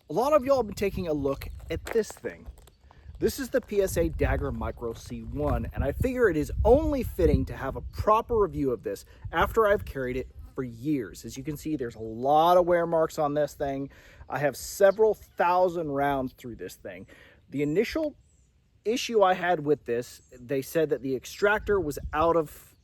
A lot of y'all have been taking a look at this thing. This is the PSA Dagger Micro C-1, and I figure it is only fitting to have a proper review of this after I've carried it for years. As you can see, there's a lot of wear marks on this thing. I have several thousand rounds through this thing. The initial issue I had with this, they said that the extractor was out of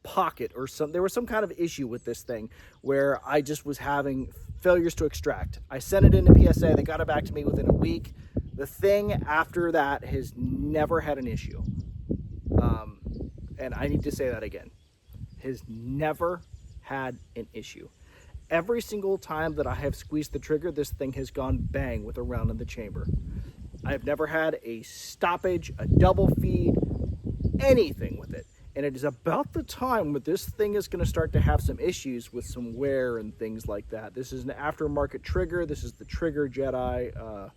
pocket or there was some kind of issue with this thing where I just was having failures to extract. I sent it into PSA, they got it back to me within a week. The thing after that has never had an issue. And I need to say that again. Has never had an issue. Every single time that I have squeezed the trigger, this thing has gone bang with a round in the chamber. I've never had a stoppage, a double feed, anything with it. And it is about the time when this thing is going to start to have some issues with some wear and things like that. This is an aftermarket trigger. This is the Trigger Jedi.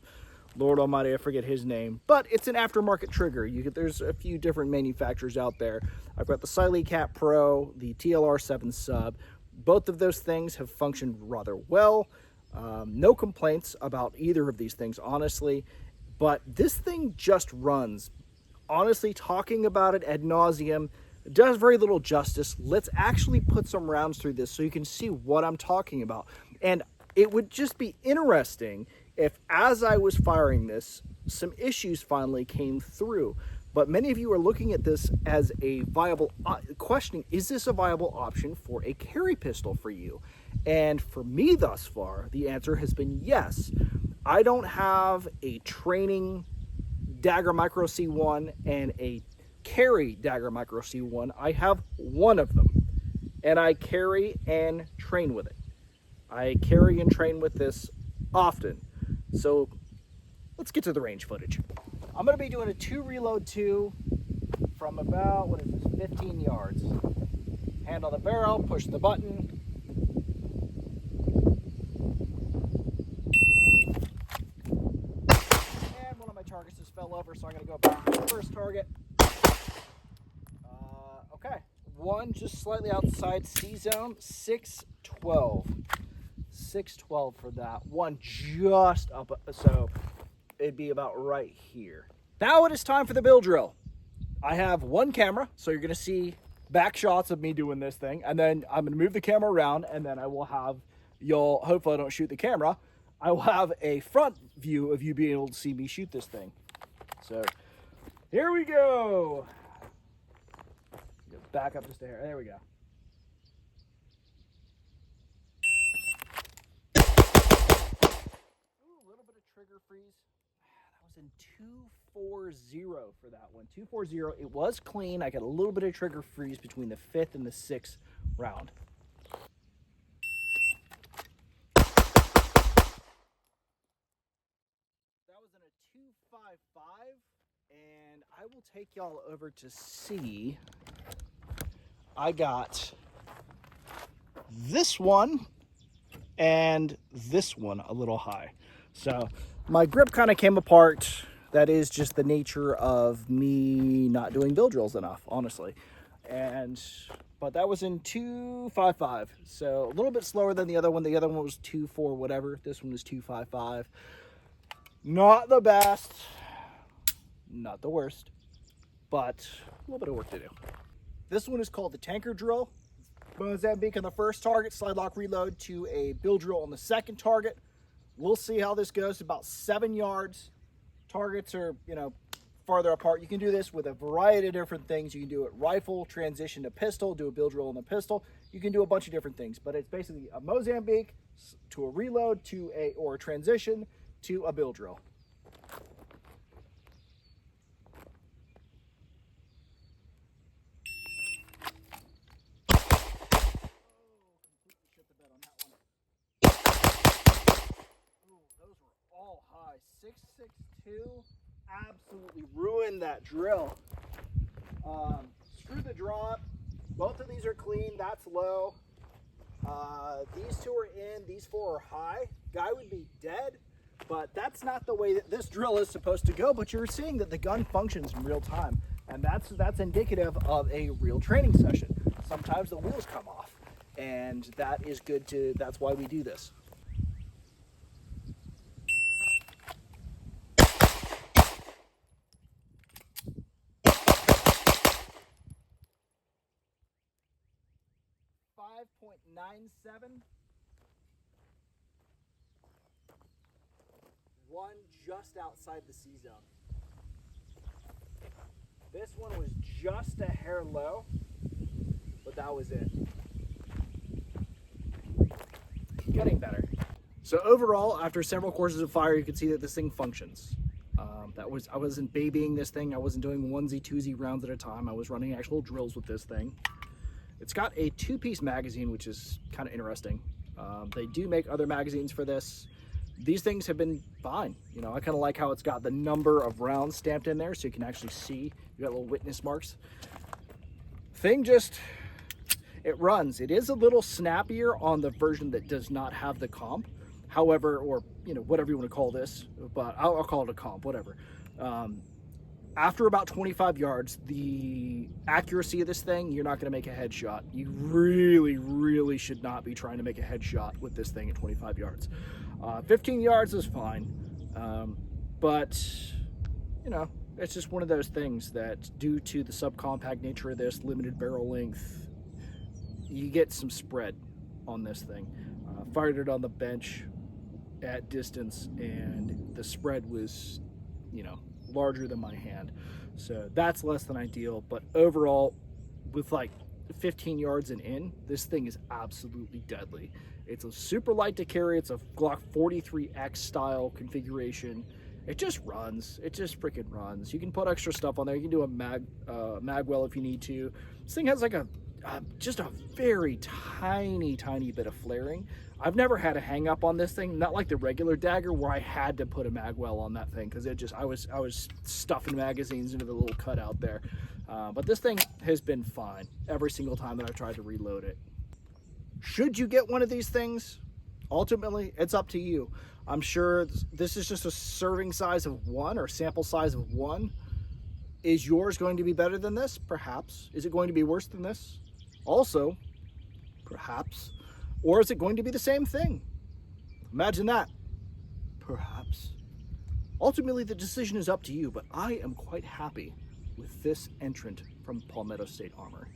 Lord Almighty, I forget his name. But it's an aftermarket trigger. There's a few different manufacturers out there. I've got the Siley Cat Pro, the TLR7 Sub. Both of those things have functioned rather well. No complaints about either of these things, honestly. But this thing just runs. Honestly, talking about it ad nauseum does very little justice. Let's actually put some rounds through this so you can see what I'm talking about. And it would just be interesting if, as I was firing this, some issues finally came through. But many of you are looking at this as a viable, questioning, is this a viable option for a carry pistol for you? And for me thus far, the answer has been yes. I don't have a training Dagger Micro C1 and a carry Dagger Micro C1. I have one of them, and I carry and train with it. I carry and train with this often. So let's get to the range footage. I'm going to be doing a 2 reload 2 from about, 15 yards. Hand on the barrel, push the button. And one of my targets just fell over, so I'm going to go back to the first target. Okay, one just slightly outside C zone, 612. 612 for that. One just up, so it'd be about right here. Now it is time for the bill drill. I have one camera, so you're going to see back shots of me doing this thing, and then I'm going to move the camera around, and then I will have y'all, hopefully I don't shoot the camera, I will have a front view of you being able to see me shoot this thing. So here we go. Back up just a hair. There we go. Ooh, a little bit of trigger freeze. That was in 240 for that one. 240. It was clean. I got a little bit of trigger freeze between the 5th and the 6th round. That was in a 255, and I will take y'all over to see. I got this one and this one a little high. So my grip kind of came apart. That is just the nature of me not doing bill drills enough, honestly. But that was in 255. So a little bit slower than the other one. The other one was 24 whatever. This one was 255. Not the best, not the worst, but a little bit of work to do. This one is called the tanker drill. Mozambique on the first target, slide lock reload to a bill drill on the second target. We'll see how this goes, about 7 yards. Targets are, farther apart. You can do this with a variety of different things. You can do it rifle, transition to pistol, do a bill drill on the pistol. You can do a bunch of different things, but it's basically a Mozambique to a reload or a transition to a bill drill. All high. 662 absolutely ruined that drill. Screw the drop. Both of these are clean. That's low. These two are in. These four are high. Guy would be dead, but that's not the way that this drill is supposed to go. But you're seeing that the gun functions in real time, and that's indicative of a real training session. Sometimes the wheels come off, and that is good to. That's why we do this. .97. One just outside the C zone. This one was just a hair low, but that was it. Getting better. So overall, after several courses of fire, you can see that this thing functions. I wasn't babying this thing. I wasn't doing onesie twosie rounds at a time. I was running actual drills with this thing. It's got a 2-piece magazine, which is kind of interesting. They do make other magazines for this. These things have been fine. You know, I kind of like how it's got the number of rounds stamped in there, so you can actually see. You got little witness marks. Thing just, it runs. It is a little snappier on the version that does not have the comp. However, or you know, whatever you want to call this, but I'll call it a comp, whatever. After about 25 yards, the accuracy of this thing, you're not going to make a headshot. You really should not be trying to make a headshot with this thing at 25 yards. 15 yards is fine, but you know, it's just one of those things that, due to the subcompact nature of this, limited barrel length, you get some spread on this thing. Fired it on the bench at distance, and the spread was, you know, larger than my hand, so that's less than ideal. But overall, with like 15 yards and in, this thing is absolutely deadly. It's a super light to carry. It's a Glock 43X style configuration. It just runs. It just freaking runs. You can put extra stuff on there. You can do a mag well if you need to. This thing has like just a very tiny bit of flaring. I've never had a hang up on this thing, not like the regular dagger where I had to put a mag well on that thing because it just, I was stuffing magazines into the little cutout there. But this thing has been fine every single time that I've tried to reload it. Should you get one of these things? Ultimately, it's up to you. I'm sure this is just a serving size of one, or sample size of one. Is yours going to be better than this? Perhaps. Is it going to be worse than this? Also, perhaps. Or is it going to be the same thing? Imagine that. Perhaps. Ultimately, the decision is up to you, but I am quite happy with this entrant from Palmetto State Armory.